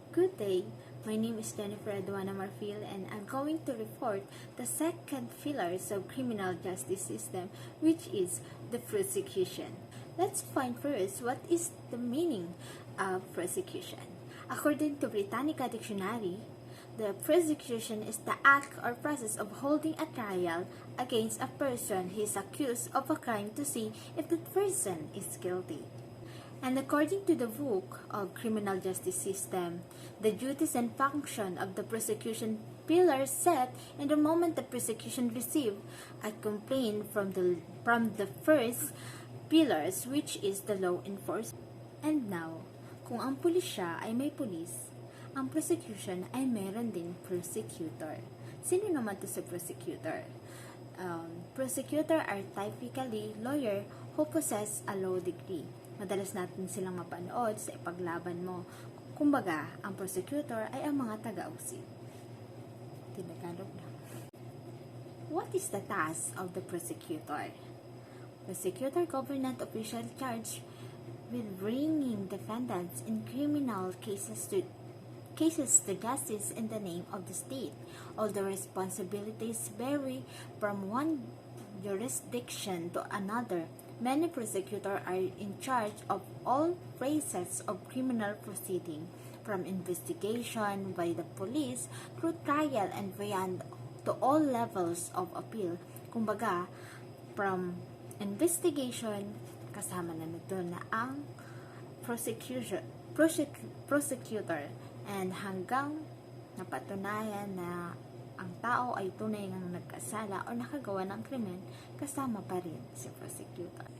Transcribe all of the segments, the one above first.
Good day. My name is Jennifer Aduana Marfil and I'm going to report the second pillars of criminal justice system, which is the prosecution. Let's find first what is the meaning of prosecution. According to Britannica Dictionary, the prosecution is the act or process of holding a trial against a person who is accused of a crime to see if that person is guilty. And according to the book of Criminal Justice System, the duties and function of the prosecution pillars set in the moment the prosecution receive a complaint from the first pillars, which is the law enforcement. And now, kung ang pulisya ay may pulis, ang prosecution ay meron din prosecutor. Sino naman to sa prosecutor? Prosecutor are typically lawyer who possess a law degree. Madalas natin silang mapanood sa ipaglaban mo. Kumbaga, ang prosecutor ay ang mga taga-usig. Tinagalog na. What is the task of the prosecutor? Prosecutor government official charged with bringing defendants in criminal cases to justice in the name of the state. All the responsibilities vary from one jurisdiction to another. Many prosecutors are in charge of all phases of criminal proceeding, from investigation by the police through trial and beyond to all levels of appeal. Kumbaga, from investigation, kasama na nito na ang prosecutor, and hanggang napatunayan na ang tao ay tunay ngang nagkasala o nakagawa ng krimen, kasama pa rin si prosecutor.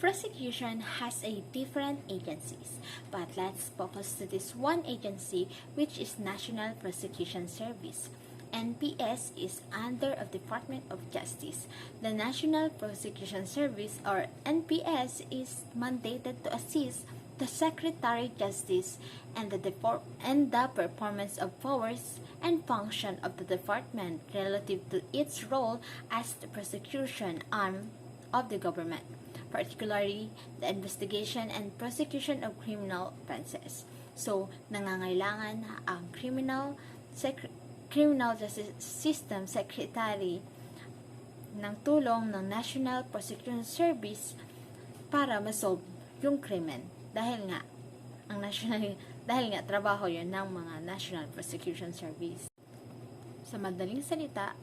Prosecution has a different agencies, but let's focus to this one agency, which is National Prosecution Service. NPS is under of Department of Justice. The National Prosecution Service, or NPS, is mandated to assist the Secretary of Justice and the performance of powers and function of the department relative to its role as the prosecution arm of the government, particularly the investigation and prosecution of criminal offenses. So, nangangailangan ang criminal justice system secretary ng tulong ng National Prosecution Service para masolve yung krimen. Dahil nga trabaho yun ng mga National Prosecution Service. Sa madaling salita,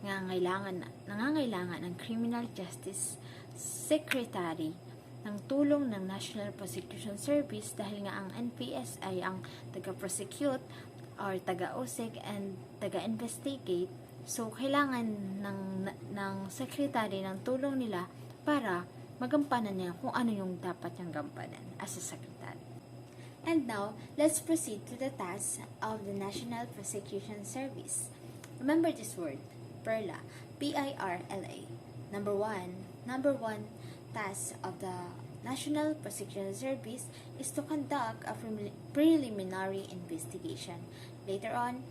nangangailangan ng Criminal Justice Secretary ng tulong ng National Prosecution Service dahil nga ang NPS ay ang taga-prosecute or taga-usig and taga-investigate. So, kailangan ng secretary ng tulong nila para magampanan niya kung ano yung dapat niyang gampanan as a secretary. And now, let's proceed to the task of the National Prosecution Service. Remember this word, PIRLA, P-I-R-L-A. Number one task of the National Prosecution Service is to conduct a preliminary investigation. Later on,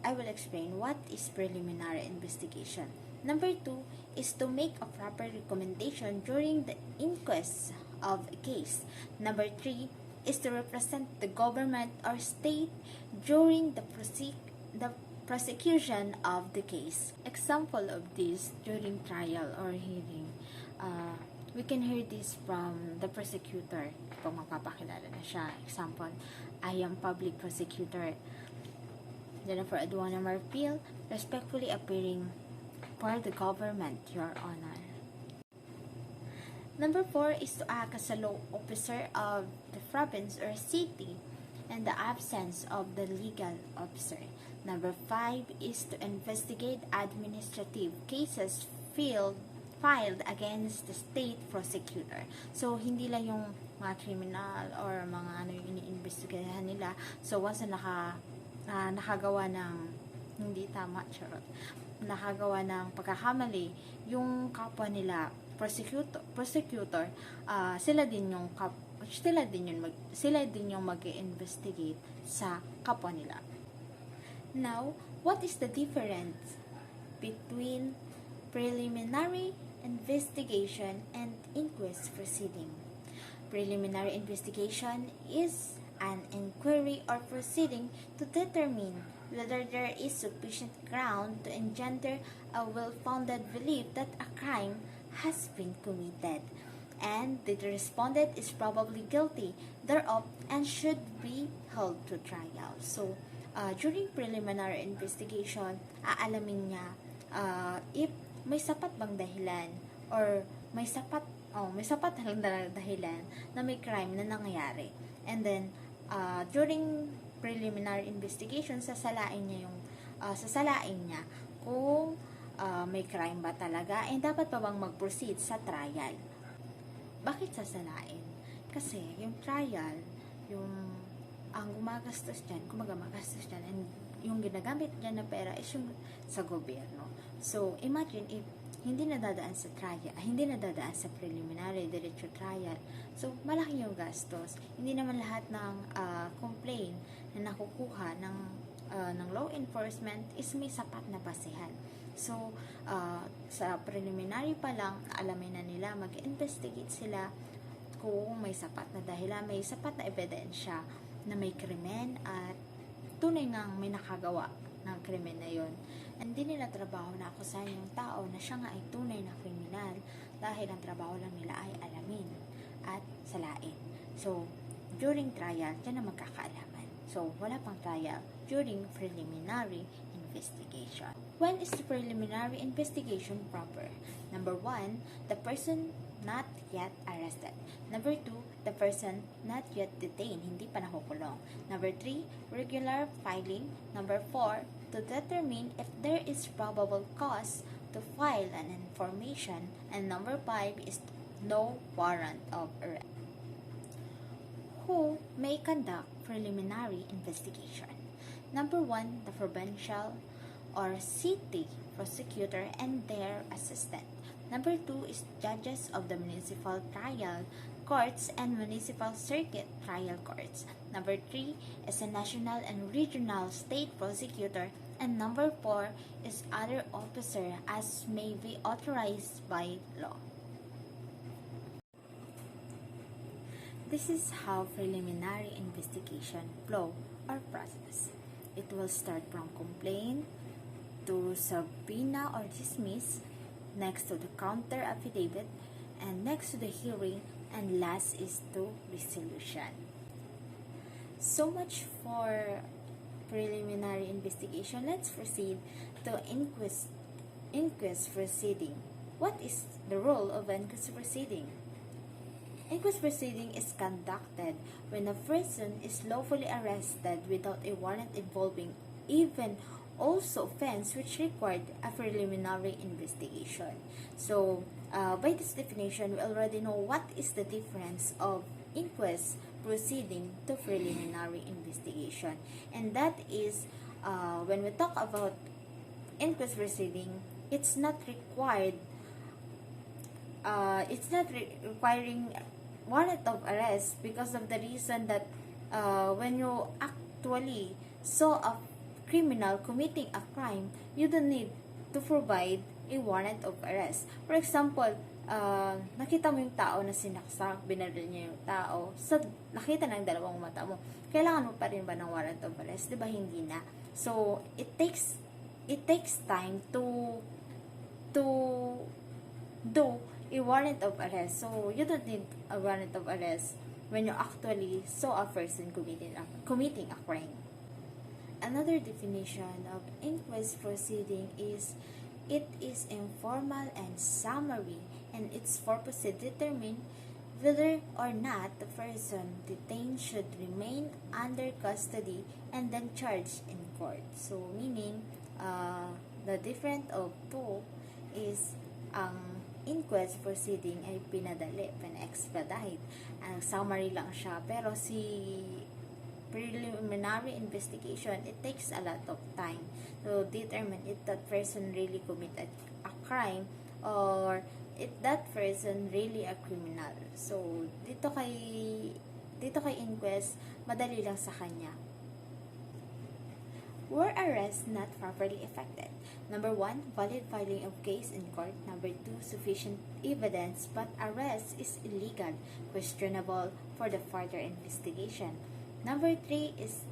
I will explain what is preliminary investigation. Number 2 is to make a proper recommendation during the inquest of a case. Number 3 is to represent the government or state during the prosecution of the case. Example of this during trial or hearing. We can hear this from the prosecutor kung mapapakilala na siya. Example, I am public prosecutor Jennifer Aduana Marfil, respectfully appearing for the government, Your Honor. Number 4 is to act as a law officer of the province or city in the absence of the legal officer. Number 5 is to investigate administrative cases filed against the state prosecutor. So, hindi lang yung mga criminal or mga yung iniimbestigahan nila. So, once na nakagawa ng hindi tama, nakagawa ng pagkakamali yung kapwa nila prosecutor, sila din yung mag-investigate sa kapwa nila. Now, what is the difference between preliminary investigation and inquest proceeding? Preliminary investigation is an inquiry or proceeding to determine whether there is sufficient ground to engender a well-founded belief that a crime has been committed, and the respondent is probably guilty thereof and should be held to trial. So, during preliminary investigation, aalamin niya if may sapat bang dahilan or may sapat halang dahilan na may crime na nangyayari. And then, during preliminary investigation, sasalain niya kung may crime ba talaga and dapat pa bang mag-proceed sa trial. Bakit sasalain? Kasi yung trial, ang gumagastos dyan, and yung ginagamit dyan na pera is yung sa gobyerno. So, imagine if hindi nadadaan sa preliminary, diretso trial. So, malaki yung gastos. Hindi naman lahat ng complaint na nakukuha ng law enforcement is may sapat na basehan. So, sa preliminary pa lang, alamin na nila, mag-investigate sila kung may sapat na dahilan, may sapat na ebidensya na may krimen at tunay ngang may nakagawa ng krimen na yon. Hindi nila trabaho na akusahan yung tao na siya nga ay tunay na kriminal dahil ang trabaho lang nila ay alamin at salain. So, during trial, dyan na magkakaalaman. So, wala pang trial during preliminary investigation. When is the preliminary investigation proper? Number 1, the person not yet arrested. Number 2, the person not yet detained, hindi pa nakukulong. Number 3, regular filing. Number 4, to determine if there is probable cause to file an information. And number 5 is no warrant of arrest. Who may conduct preliminary investigation? Number 1, the provincial or city prosecutor and their assistant. Number 2 is judges of the municipal trial courts and municipal circuit trial courts. Number 3 is a national and regional state prosecutor. And number 4 is other officer as may be authorized by law. This is how preliminary investigation flow or process. It will start from complaint to subpoena or dismiss, next to the counter affidavit, and next to the hearing, and last is to resolution. So much for preliminary investigation. Let's proceed to inquest proceeding. What is the role of inquest proceeding? Inquest proceeding is conducted when a person is lawfully arrested without a warrant involving even also offense which required a preliminary investigation. So, by this definition, we already know what is the difference of inquest proceeding to preliminary investigation. And that is, when we talk about inquest proceeding, it's not requiring warrant of arrest because of the reason that when you actually saw a criminal committing a crime, you don't need to provide a warrant of arrest. For example, nakita mo yung tao na sinaksak, binaril niya yung tao, so nakita ng dalawang mata mo, kailangan mo pa rin ba ng warrant of arrest? Diba hindi na? So, it takes time to do a warrant of arrest. So, you don't need a warrant of arrest when you actually saw a person committing a crime. Another definition of inquest proceeding is it is informal and summary, and its purpose to determine whether or not the person detained should remain under custody and then charged in court. So, meaning, the difference of two is ang inquest proceeding ay pinadali, expedite. Ang summary lang siya, pero si preliminary investigation, it takes a lot of time to determine if that person really committed a crime or if that person really a criminal. So, dito kay inquest, madali lang sa kanya. Were arrests not properly effected? Number 1, valid filing of case in court. Number 2, sufficient evidence but arrest is illegal, questionable for the further investigation. Number 3 is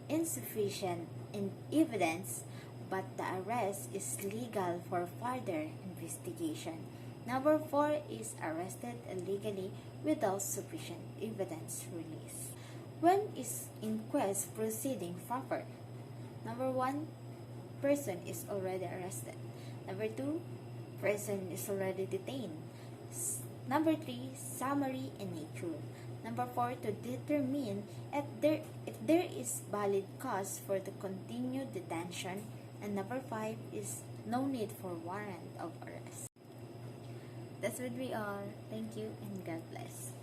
insufficient in evidence, but the arrest is legal for further investigation. Number 4 is arrested illegally without sufficient evidence released. When is inquest proceeding proper? Number 1, person is already arrested. Number 2, person is already detained. Number 3, summary in nature. Number 4, to determine if there is valid cause for the continued detention. And number 5 is no need for warrant of arrest. That would be all. Thank you and God bless.